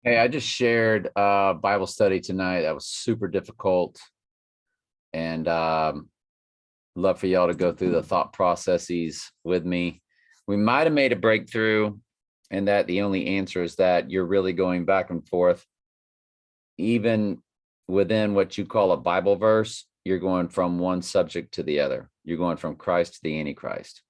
Hey, I just shared Bible study tonight. That was super difficult, and love for y'all to go through the thought processes with me. We might have made a breakthrough, and that the only answer is that you're really going back and forth, even within what you call a Bible verse. You're going from one subject to the other. You're going from Christ to the Antichrist.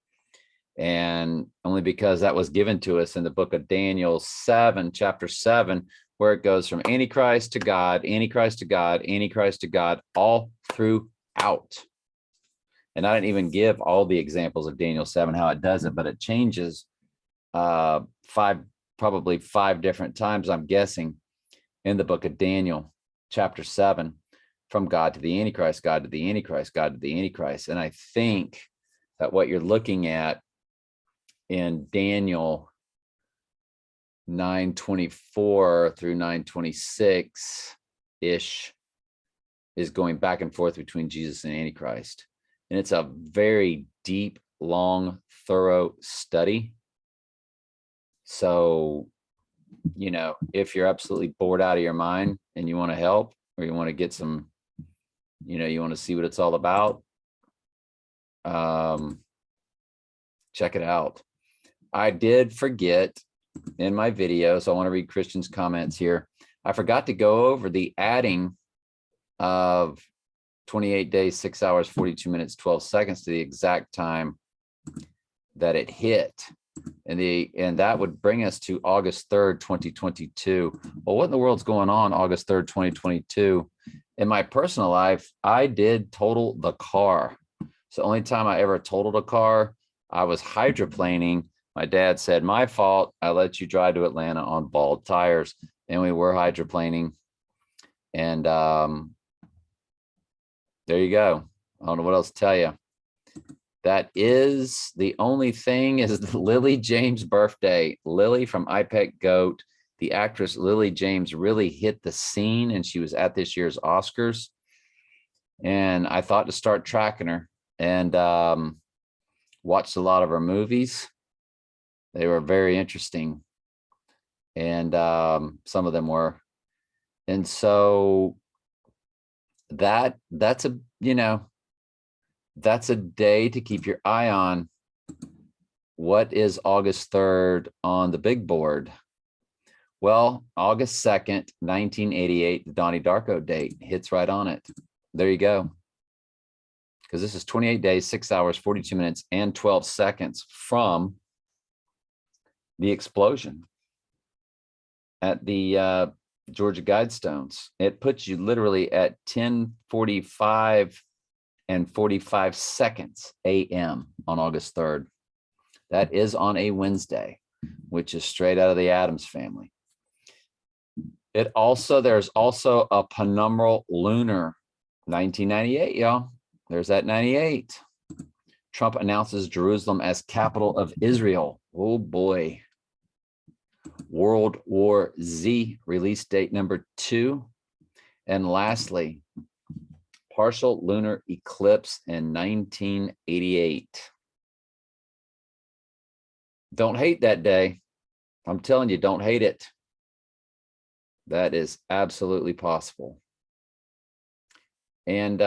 And only because that was given to us in the book of Daniel 7, chapter 7, where it goes from Antichrist to God, Antichrist to God, Antichrist to God, all throughout. And I didn't even give all the examples of Daniel 7, how it does it, but it changes probably five different times, I'm guessing, in the book of Daniel, chapter 7, from God to the Antichrist, God to the Antichrist, God to the Antichrist. And I think that what you're looking at in Daniel 9:24 through 9:26-ish is going back and forth between Jesus and Antichrist. And it's a very deep, long, thorough study. So, if you're absolutely bored out of your mind and you want to help, or you want to get some, you want to see what it's all about, check it out. I did forget in my video, so I want to read Christian's comments here. I forgot to go over the adding of 28 days, 6 hours, 42 minutes, 12 seconds to the exact time that it hit. And that would bring us to August 3rd, 2022. Well, what in the world's going on August 3rd, 2022? In my personal life, I did total the car. So the only time I ever totaled a car, I was hydroplaning. My dad said, my fault. I let you drive to Atlanta on bald tires. And we were hydroplaning. And there you go. I don't know what else to tell you. That is the only thing is Lily James' birthday. Lily from IPEC Goat, the actress Lily James, really hit the scene, and she was at this year's Oscars. And I thought to start tracking her, and watched a lot of her movies. They were very interesting, and some of them were. And so that's a that's a day to keep your eye on. What is August 3rd on the big board? Well, August 2nd, 1988, the Donnie Darko date hits right on it. There you go. Because this is 28 days, 6 hours, 42 minutes, and 12 seconds from the explosion at the Georgia Guidestones. It puts you literally at 10:45 and 45 seconds a.m. on August 3rd. That is on a Wednesday, which is straight out of the Addams family. There's also a penumbral lunar 1998, y'all. There's that 98. Trump announces Jerusalem as capital of Israel. Oh boy. World War Z release date number 2. And lastly, partial lunar eclipse in 1988. Don't hate that day. I'm telling you, don't hate it. That is absolutely possible. And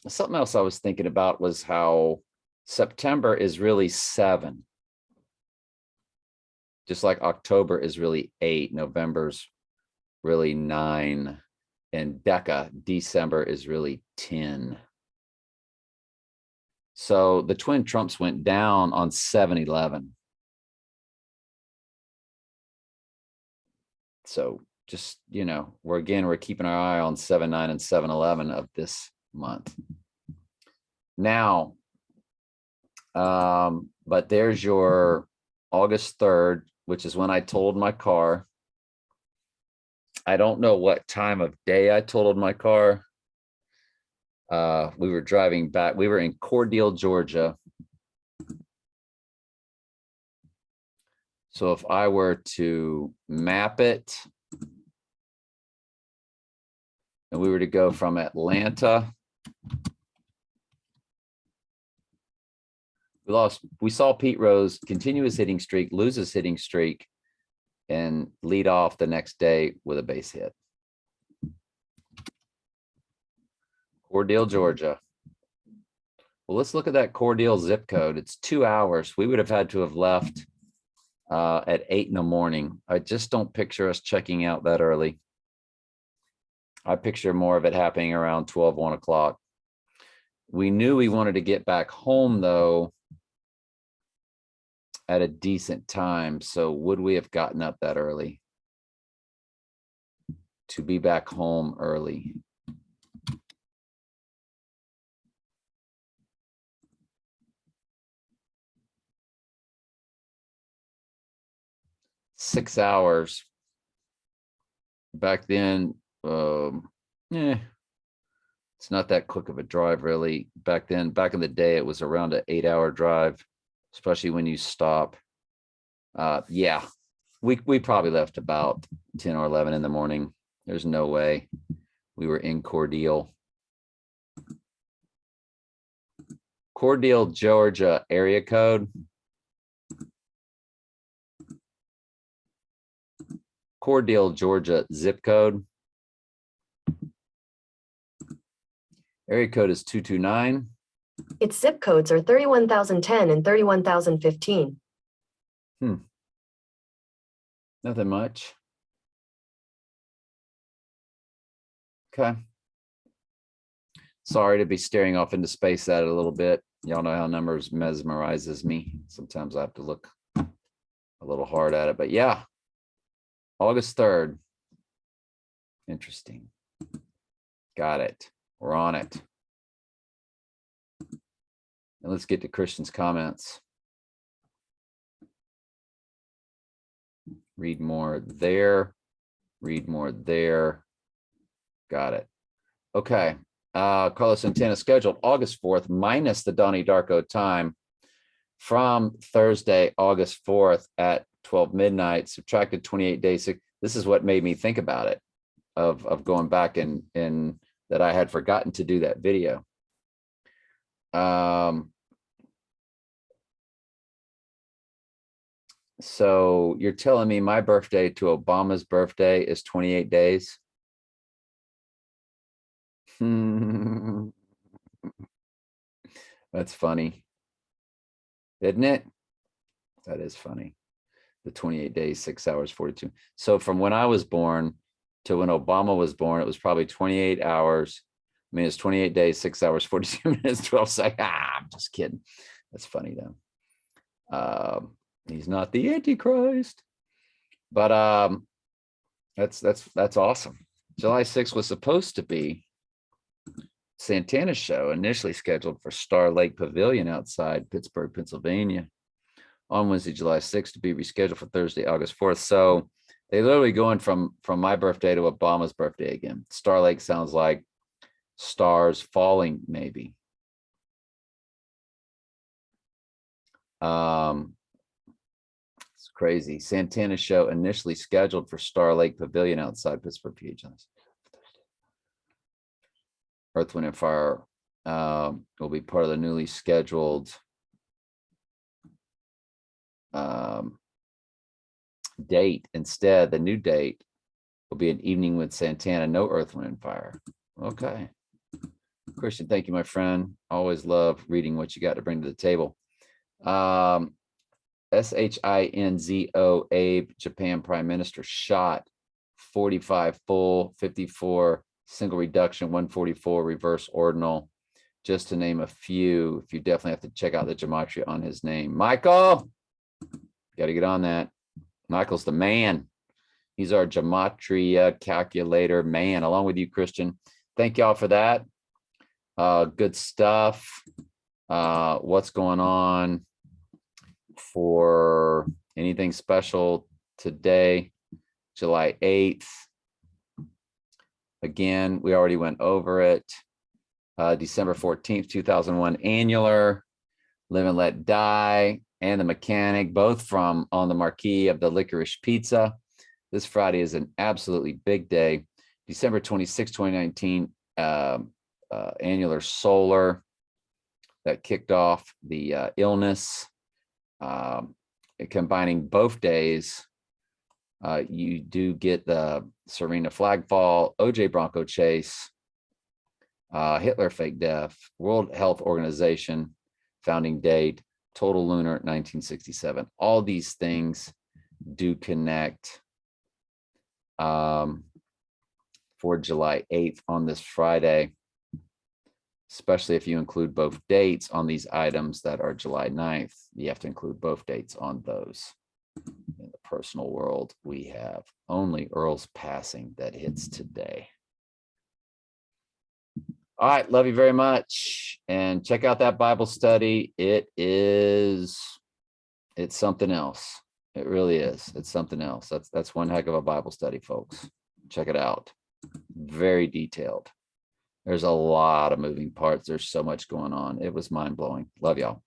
something else I was thinking about was how September is really 7. Just like October is really 8, November's really 9, and December is really 10. So the twin Trumps went down on 7/11. So just, we're keeping our eye on 7/9 and 7/11 of this month. Now, but there's your August 3rd, which is when I totaled my car. I don't know what time of day I totaled my car. We were driving back. We were in Cordele, Georgia. So if I were to map it, and we were to go from Atlanta, we saw Pete Rose continue his hitting streak, lose his hitting streak, and lead off the next day with a base hit. Cordele, Georgia. Well, let's look at that Cordele zip code. It's 2 hours. We would have had to have left at 8 in the morning. I just don't picture us checking out that early. I picture more of it happening around 12, 1 o'clock. We knew we wanted to get back home, though, at a decent time. So would we have gotten up that early to be back home early? Six hours back then. It's not that quick of a drive, really. Back then, back in the day, it was around an 8-hour drive, especially when you stop. Yeah, we probably left about 10 or 11 in the morning. There's no way we were in Cordele. Cordele, Georgia area code. Cordele, Georgia zip code. Area code is 229. Its zip codes are 31,010 and 31,015. Nothing much. Okay. Sorry to be staring off into space at it a little bit. Y'all know how numbers mesmerizes me. Sometimes I have to look a little hard at it, but yeah. August 3rd. Interesting. Got it. We're on it. And let's get to Christian's comments. Read more there. Read more there. Got it. Okay. Carlos Santana scheduled August 4th minus the Donnie Darko time from Thursday, August 4th at 12 midnight, subtracted 28 days. This is what made me think about it, of going back and that I had forgotten to do that video. So you're telling me my birthday to Obama's birthday is 28 days? That's funny, isn't it? That is funny. The 28 days, 6 hours, 42. So from when I was born to when Obama was born, it was probably 28 hours. I mean, it's 28 days, 6 hours, 42 minutes, 12 seconds. I'm just kidding. That's funny though. He's not the Antichrist, but that's awesome. July 6th was supposed to be Santana's show, initially scheduled for Star Lake Pavilion outside Pittsburgh, Pennsylvania, on Wednesday, July 6th, to be rescheduled for Thursday, August 4th. So they literally going from my birthday to Obama's birthday again. Star Lake sounds like stars falling, maybe. It's crazy. Santana's show initially scheduled for Star Lake Pavilion outside Pittsburgh, PA. Earth, Wind, and Fire will be part of the newly scheduled date. Instead, the new date will be an evening with Santana, no Earth, Wind, and Fire. Okay. Christian, thank you, my friend. Always love reading what you got to bring to the table. SHINZO, Abe, Japan Prime Minister, shot 45 full, 54 single reduction, 144 reverse ordinal, just to name a few. If you definitely have to check out the gematria on his name. Michael, got to get on that. Michael's the man. He's our gematria calculator man, along with you, Christian. Thank y'all for that. Good stuff. What's going on for anything special today, July 8th? Again, we already went over it. December 14th, 2001, Annular, Live and Let Die, and The Mechanic, both from On the Marquee of the Licorice Pizza. This Friday is an absolutely big day. December 26, 2019, Annular Solar, that kicked off the illness. Combining both days You do get the Serena flag fall, OJ Bronco chase, Hitler fake death, World Health Organization founding date, total lunar 1967. All these things do connect for July 8th on this Friday, especially if you include both dates on these items that are July 9th. You have to include both dates on those. In the personal world, we have only Earl's passing that hits today. All right, love you very much. And check out that Bible study. It's something else. It really is. It's something else. That's one heck of a Bible study, folks. Check it out. Very detailed. There's a lot of moving parts. There's so much going on. It was mind-blowing. Love y'all.